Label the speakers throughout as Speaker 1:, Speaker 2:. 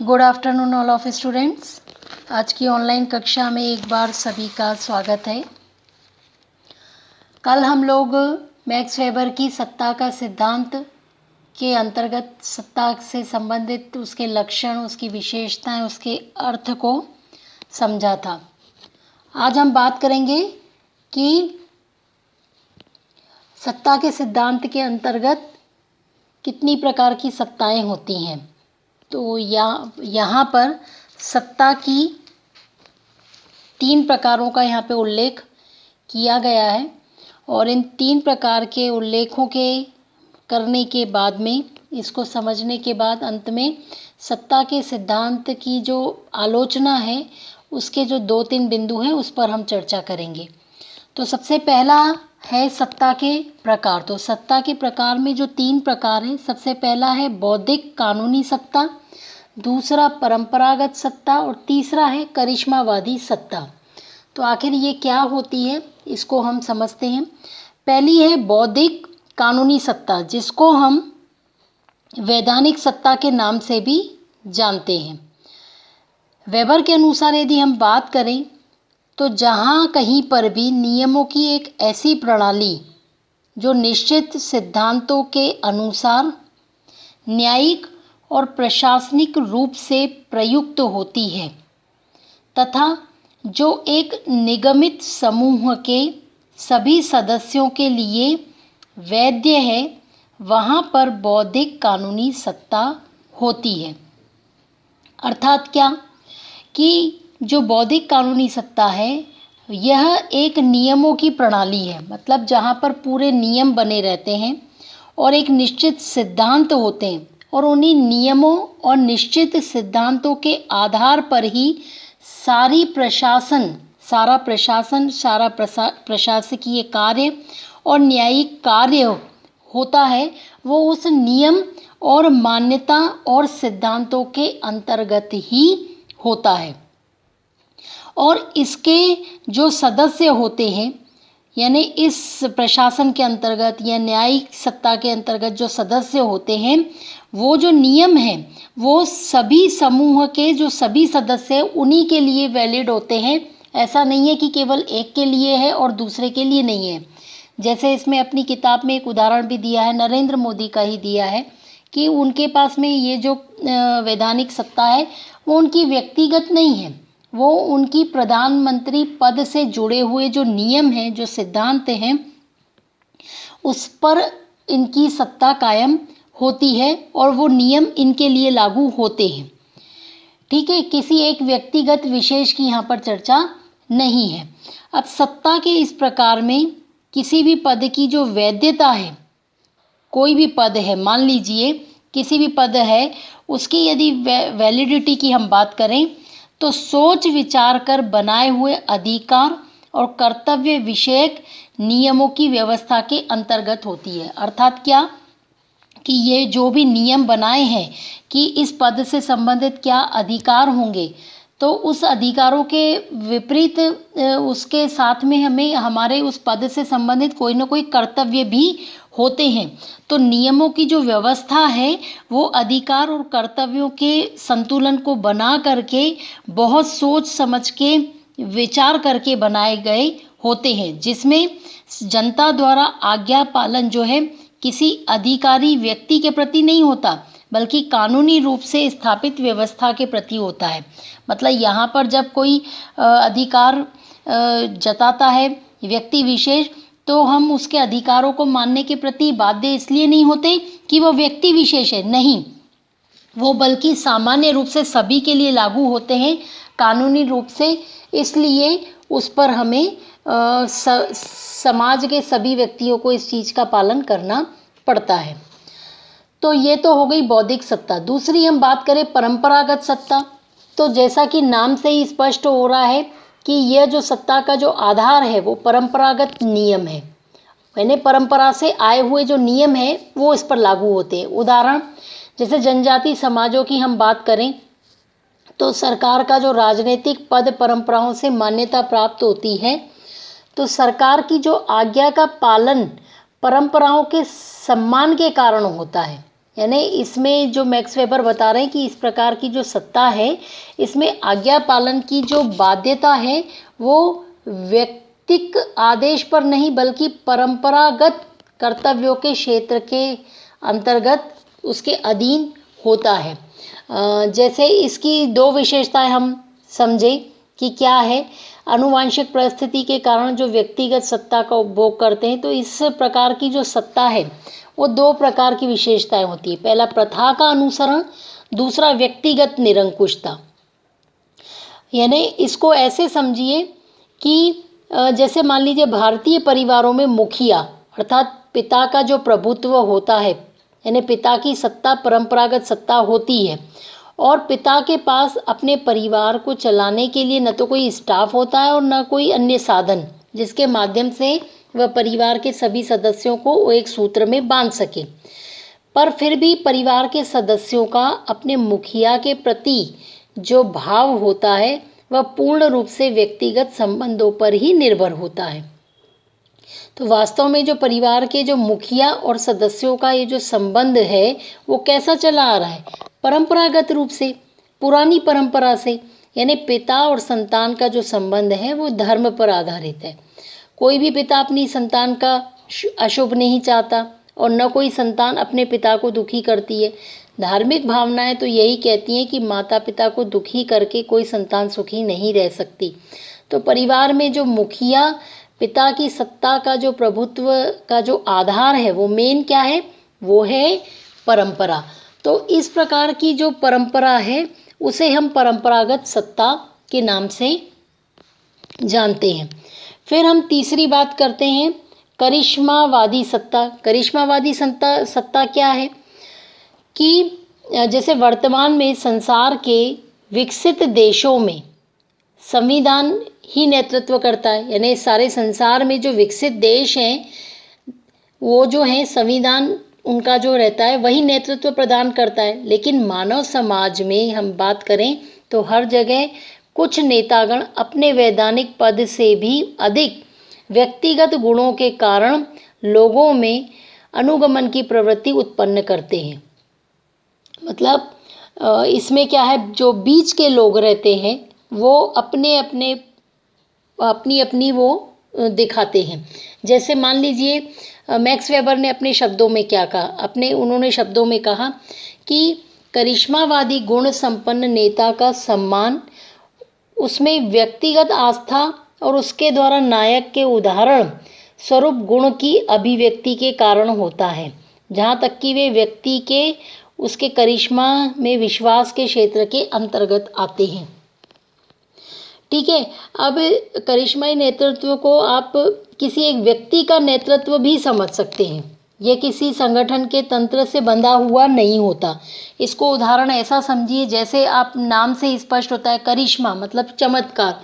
Speaker 1: Good afternoon all of students. आज की online कक्षा में एक बार सभी का स्वागत है। कल हम लोग मैक्स वेबर की सत्ता का सिद्धांत के अंतर्गत सत्ता से संबंधित उसके लक्षण, उसकी विशेषताएं, उसके अर्थ को समझा था। आज हम बात करेंगे कि सत्ता के सिद्धांत के अंतर्गत कितनी प्रकार की सत्ताएं होती हैं। तो यहाँ पर सत्ता की 3 प्रकारों का यहाँ पे उल्लेख किया गया है और इन 3 प्रकार के उल्लेखों के करने के बाद में, इसको समझने के बाद अंत में सत्ता के सिद्धांत की जो आलोचना है उसके जो 2-3 बिंदु हैं उस पर हम चर्चा करेंगे। तो सबसे पहला है सत्ता के प्रकार। तो सत्ता के प्रकार में जो 3 प्रकार हैं, सबसे पहला है बौद्धिक कानूनी सत्ता, दूसरा परंपरागत सत्ता और तीसरा है करिश्मावादी सत्ता। तो आखिर ये क्या होती है, इसको हम समझते हैं। पहली है बौद्धिक कानूनी सत्ता, जिसको हम वैधानिक सत्ता के नाम से भी जानते हैं। वेबर के अनुसार यदि हम बात करें तो जहाँ कहीं पर भी नियमों की एक ऐसी प्रणाली जो निश्चित सिद्धांतों के अनुसार न्यायिक और प्रशासनिक रूप से प्रयुक्त होती है तथा जो एक निगमित समूह के सभी सदस्यों के लिए वैध है, वहाँ पर बौद्धिक कानूनी सत्ता होती है। अर्थात क्या कि जो बौद्धिक कानूनी सत्ता है यह एक नियमों की प्रणाली है, मतलब जहाँ पर पूरे नियम बने रहते हैं और एक निश्चित सिद्धांत होते हैं और उन्हीं नियमों और निश्चित सिद्धांतों के आधार पर ही सारा प्रशासकीय कार्य और न्यायिक कार्य होता है, वो उस नियम और मान्यता और सिद्धांतों के अंतर्गत ही होता है। और इसके जो सदस्य होते हैं, यानी इस प्रशासन के अंतर्गत या न्यायिक सत्ता के अंतर्गत जो सदस्य होते हैं, वो जो नियम हैं वो सभी समूह के जो सभी सदस्य उन्हीं के लिए वैलिड होते हैं। ऐसा नहीं है कि केवल एक के लिए है और दूसरे के लिए नहीं है। जैसे इसमें अपनी किताब में एक उदाहरण भी दिया है, नरेंद्र मोदी का ही दिया है कि उनके पास में ये जो वैधानिक सत्ता है वो उनकी व्यक्तिगत नहीं है, वो उनकी प्रधानमंत्री पद से जुड़े हुए जो नियम हैं, जो सिद्धांत हैं, उस पर इनकी सत्ता कायम होती है और वो नियम इनके लिए लागू होते हैं। ठीक है, किसी एक व्यक्तिगत विशेष की यहाँ पर चर्चा नहीं है। अब सत्ता के इस प्रकार में किसी भी पद की जो वैधता है, कोई भी पद है, मान लीजिए किसी भी पद है, उसकी यदि वैलिडिटी की हम बात करें तो सोच विचार कर बनाए हुए अधिकार और कर्तव्य विषयक नियमों की व्यवस्था के अंतर्गत होती है। अर्थात क्या कि ये जो भी नियम बनाए हैं कि इस पद से संबंधित क्या अधिकार होंगे, तो उस अधिकारों के विपरीत उसके साथ में हमें हमारे उस पद से संबंधित कोई ना कोई कर्तव्य भी होते हैं। तो नियमों की जो व्यवस्था है वो अधिकार और कर्तव्यों के संतुलन को बना करके बहुत सोच समझ के विचार करके बनाए गए होते हैं, जिसमें जनता द्वारा आज्ञा पालन जो है किसी अधिकारी व्यक्ति के प्रति नहीं होता, बल्कि कानूनी रूप से स्थापित व्यवस्था के प्रति होता है। मतलब यहाँ पर जब कोई अधिकार जताता है व्यक्ति विशेष, तो हम उसके अधिकारों को मानने के प्रति बाध्य इसलिए नहीं होते कि वो व्यक्ति विशेष है, नहीं, वो बल्कि सामान्य रूप से सभी के लिए लागू होते हैं कानूनी रूप से। इसलिए उस पर हमें समाज के सभी व्यक्तियों को इस चीज़ का पालन करना पड़ता है। तो ये तो हो गई बौद्धिक सत्ता। दूसरी हम बात करें परंपरागत सत्ता, तो जैसा कि नाम से ही स्पष्ट हो रहा है कि यह जो सत्ता का जो आधार है वो परंपरागत नियम है, यानी परंपरा से आए हुए जो नियम है वो इस पर लागू होते हैं। उदाहरण जैसे जनजाति समाजों की हम बात करें तो सरकार का जो राजनीतिक पद परंपराओं से मान्यता प्राप्त होती है, तो सरकार की जो आज्ञा का पालन परंपराओं के सम्मान के कारण होता है। यानी इसमें जो मैक्स वेबर बता रहे हैं कि इस प्रकार की जो सत्ता है, इसमें आज्ञा पालन की जो बाध्यता है वो व्यक्तिक आदेश पर नहीं बल्कि परंपरागत कर्तव्यों के क्षेत्र के अंतर्गत उसके अधीन होता है। जैसे इसकी दो विशेषताएं हम समझें कि क्या है। आनुवांशिक परिस्थिति के कारण जो व्यक्तिगत सत्ता का उपभोग करते हैं, तो इस प्रकार की जो सत्ता है वो दो प्रकार की विशेषताएं होती है। पहला प्रथा का अनुसरण, दूसरा व्यक्तिगत निरंकुशता। यानी इसको ऐसे समझिए कि जैसे मान लीजिए भारतीय परिवारों में मुखिया अर्थात पिता का जो प्रभुत्व होता है, यानी पिता की सत्ता परंपरागत सत्ता होती है और पिता के पास अपने परिवार को चलाने के लिए न तो कोई स्टाफ होता है और न कोई अन्य साधन जिसके माध्यम से वह परिवार के सभी सदस्यों को वो एक सूत्र में बांध सके। पर फिर भी परिवार के सदस्यों का अपने मुखिया के प्रति जो भाव होता है वह पूर्ण रूप से व्यक्तिगत संबंधों पर ही निर्भर होता है। तो वास्तव में जो परिवार के जो मुखिया और सदस्यों का ये जो संबंध है वो कैसा चला आ रहा है, परंपरागत रूप से, पुरानी परंपरा से। यानी पिता और संतान का जो संबंध है वो धर्म पर आधारित है। कोई भी पिता अपनी संतान का अशुभ नहीं चाहता और न कोई संतान अपने पिता को दुखी करती है। धार्मिक भावनाएं तो यही कहती हैं कि माता पिता को दुखी करके कोई संतान सुखी नहीं रह सकती। तो परिवार में जो मुखिया पिता की सत्ता का जो प्रभुत्व का जो आधार है वो मेन क्या है, वो है परंपरा। तो इस प्रकार की जो परंपरा है उसे हम परंपरागत सत्ता के नाम से जानते हैं। फिर हम तीसरी बात करते हैं करिश्मावादी सत्ता। करिश्मावादी सत्ता क्या है कि जैसे वर्तमान में संसार के विकसित देशों में संविधान ही नेतृत्व करता है। यानी सारे संसार में जो विकसित देश हैं वो जो हैं संविधान उनका जो रहता है वही नेतृत्व प्रदान करता है। लेकिन मानव समाज में हम बात करें तो हर जगह कुछ नेतागण अपने वैधानिक पद से भी अधिक व्यक्तिगत गुणों के कारण लोगों में अनुगमन की प्रवृत्ति उत्पन्न करते हैं। मतलब इसमें क्या है, जो बीच के लोग रहते हैं वो अपनी अपनी वो दिखाते हैं। जैसे मान लीजिए मैक्स वेबर ने अपने शब्दों में क्या कहा, उन्होंने शब्दों में कहा कि करिश्मावादी गुण संपन्न नेता का सम्मान उसमें व्यक्तिगत आस्था और उसके द्वारा नायक के उदाहरण स्वरूप गुण की अभिव्यक्ति के कारण होता है, जहाँ तक कि वे व्यक्ति के उसके करिश्मा में विश्वास के क्षेत्र के अंतर्गत आते हैं। ठीक है। अब करिश्माई नेतृत्व को आप किसी एक व्यक्ति का नेतृत्व भी समझ सकते हैं। यह किसी संगठन के तंत्र से बंधा हुआ नहीं होता। इसको उदाहरण ऐसा समझिए, जैसे आप नाम से स्पष्ट होता है करिश्मा मतलब चमत्कार।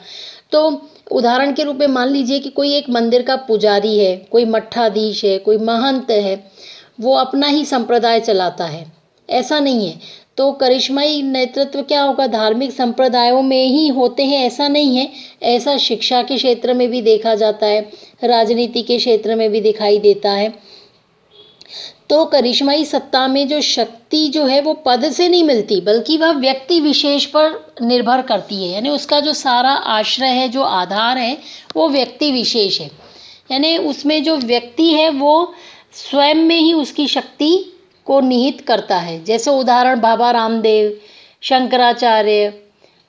Speaker 1: तो उदाहरण के रूप में मान लीजिए कि कोई एक मंदिर का पुजारी है, कोई मठाधीश है, कोई महंत है, वो अपना ही संप्रदाय चलाता है, ऐसा नहीं है। तो करिश्माई नेतृत्व क्या होगा, धार्मिक संप्रदायों में ही होते हैं ऐसा नहीं है। ऐसा शिक्षा के क्षेत्र में भी देखा जाता है, राजनीति के क्षेत्र में भी दिखाई देता है। तो करिश्माई सत्ता में जो शक्ति जो है वो पद से नहीं मिलती बल्कि वह व्यक्ति विशेष पर निर्भर करती है। यानी उसका जो सारा आश्रय है, जो आधार है, वो व्यक्ति विशेष है। यानी उसमें जो व्यक्ति है वो स्वयं में ही उसकी शक्ति को निहित करता है। जैसे उदाहरण बाबा रामदेव, शंकराचार्य,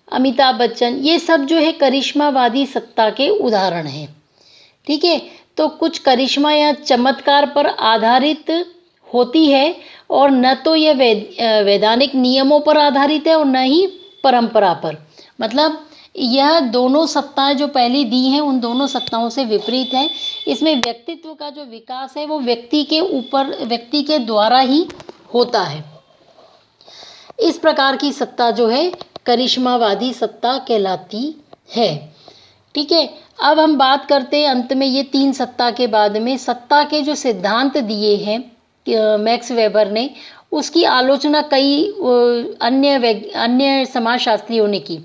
Speaker 1: अमिताभ बच्चन, ये सब जो है करिश्मावादी सत्ता के उदाहरण हैं। ठीक है। तो कुछ करिश्मा या चमत्कार पर आधारित होती है और न तो यह वैधानिक नियमों पर आधारित है और न ही परंपरा पर। मतलब यह दोनों सत्ताएं जो पहले दी हैं उन दोनों सत्ताओं से विपरीत है। इसमें व्यक्तित्व का जो विकास है वो व्यक्ति के ऊपर, व्यक्ति के द्वारा ही होता है। इस प्रकार की सत्ता जो है करिश्मावादी सत्ता कहलाती है। ठीक है। अब हम बात करते हैं अंत में ये तीन सत्ता के बाद में सत्ता के जो सिद्धांत दिए हैं मैक्स वेबर ने, उसकी आलोचना कई अन्य समाजशास्त्रियों ने की।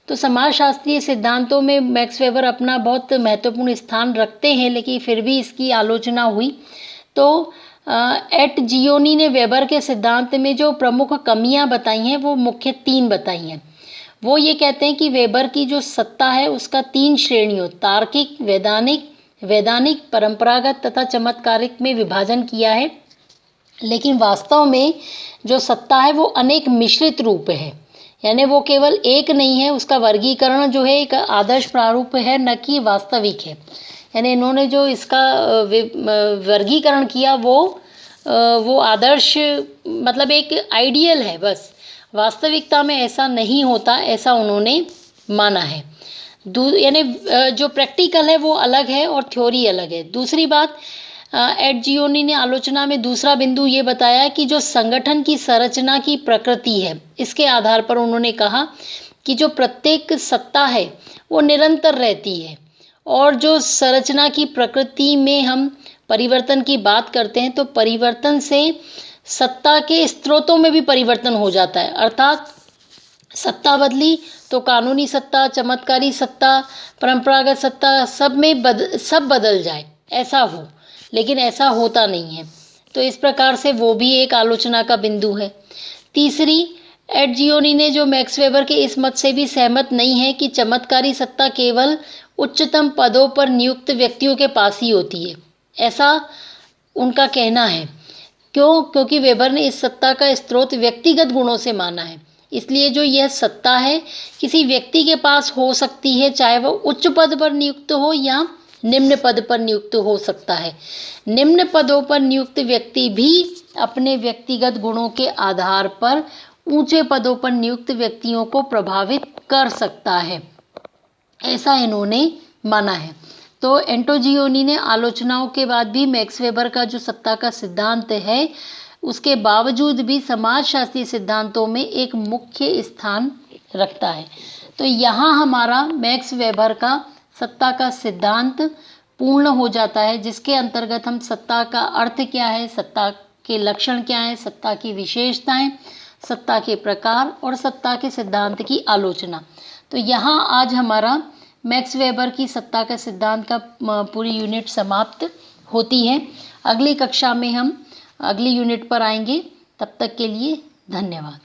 Speaker 1: तो समाजशास्त्रीय सिद्धांतों में मैक्स वेबर अपना बहुत महत्वपूर्ण स्थान रखते हैं, लेकिन फिर भी इसकी आलोचना हुई। तो एट जियोनी ने वेबर के सिद्धांत में जो प्रमुख कमियां बताई हैं वो मुख्य 3 बताई हैं। वो ये कहते हैं कि वेबर की जो सत्ता है उसका 3 श्रेणियों तार्किक, वैधानिक, परंपरागत तथा चमत्कारिक में विभाजन किया है। लेकिन वास्तव में जो सत्ता है वो अनेक मिश्रित रूप है, यानी वो केवल एक नहीं है। उसका वर्गीकरण जो है एक आदर्श प्रारूप है, न कि वास्तविक है। यानी इन्होंने जो इसका वर्गीकरण किया वो आदर्श मतलब एक आइडियल है बस, वास्तविकता में ऐसा नहीं होता, ऐसा उन्होंने माना है। यानी जो प्रैक्टिकल है वो अलग है और थ्योरी अलग है। दूसरी बात, एट जियोनी ने आलोचना में दूसरा बिंदु ये बताया कि जो संगठन की संरचना की प्रकृति है, इसके आधार पर उन्होंने कहा कि जो प्रत्येक सत्ता है वो निरंतर रहती है, और जो संरचना की प्रकृति में हम परिवर्तन की बात करते हैं तो परिवर्तन से सत्ता के स्रोतों में भी परिवर्तन हो जाता है। अर्थात सत्ता बदली तो कानूनी सत्ता, चमत्कारी सत्ता, परंपरागत सत्ता सब बदल जाए, ऐसा हो, लेकिन ऐसा होता नहीं है। तो इस प्रकार से वो भी एक आलोचना का बिंदु है। तीसरी, एट जियोनी ने जो मैक्स वेबर के इस मत से भी सहमत नहीं है कि चमत्कारी सत्ता केवल उच्चतम पदों पर नियुक्त व्यक्तियों के पास ही होती है, ऐसा उनका कहना है। क्योंकि वेबर ने इस सत्ता का स्रोत व्यक्तिगत गुणों से माना है। इसलिए जो यह सत्ता है किसी व्यक्ति के पास हो सकती है, चाहे वह उच्च पद पर नियुक्त हो या निम्न पद पर नियुक्त हो सकता है। निम्न पदों पर नियुक्त व्यक्ति भी अपने व्यक्तिगत गुणों के आधार पर ऊंचे पदों पर नियुक्त व्यक्तियों को प्रभावित कर सकता है, ऐसा इन्होंने माना है। तो एंटोजियोनी ने आलोचनाओं के बाद भी मैक्स वेबर का जो सत्ता का सिद्धांत है उसके बावजूद भी समाजशास्त्रीय सिद्धांतों में एक मुख्य स्थान रखता है। तो यहाँ हमारा मैक्स वेबर का सत्ता का सिद्धांत पूर्ण हो जाता है, जिसके अंतर्गत हम सत्ता का अर्थ क्या है, सत्ता के लक्षण क्या हैं, सत्ता की विशेषताएं, सत्ता के प्रकार और सत्ता के सिद्धांत की आलोचना। तो यहाँ आज हमारा मैक्स वेबर की सत्ता का सिद्धांत का पूरी यूनिट समाप्त होती है। अगली कक्षा में हम अगली यूनिट पर आएंगे। तब तक के लिए धन्यवाद।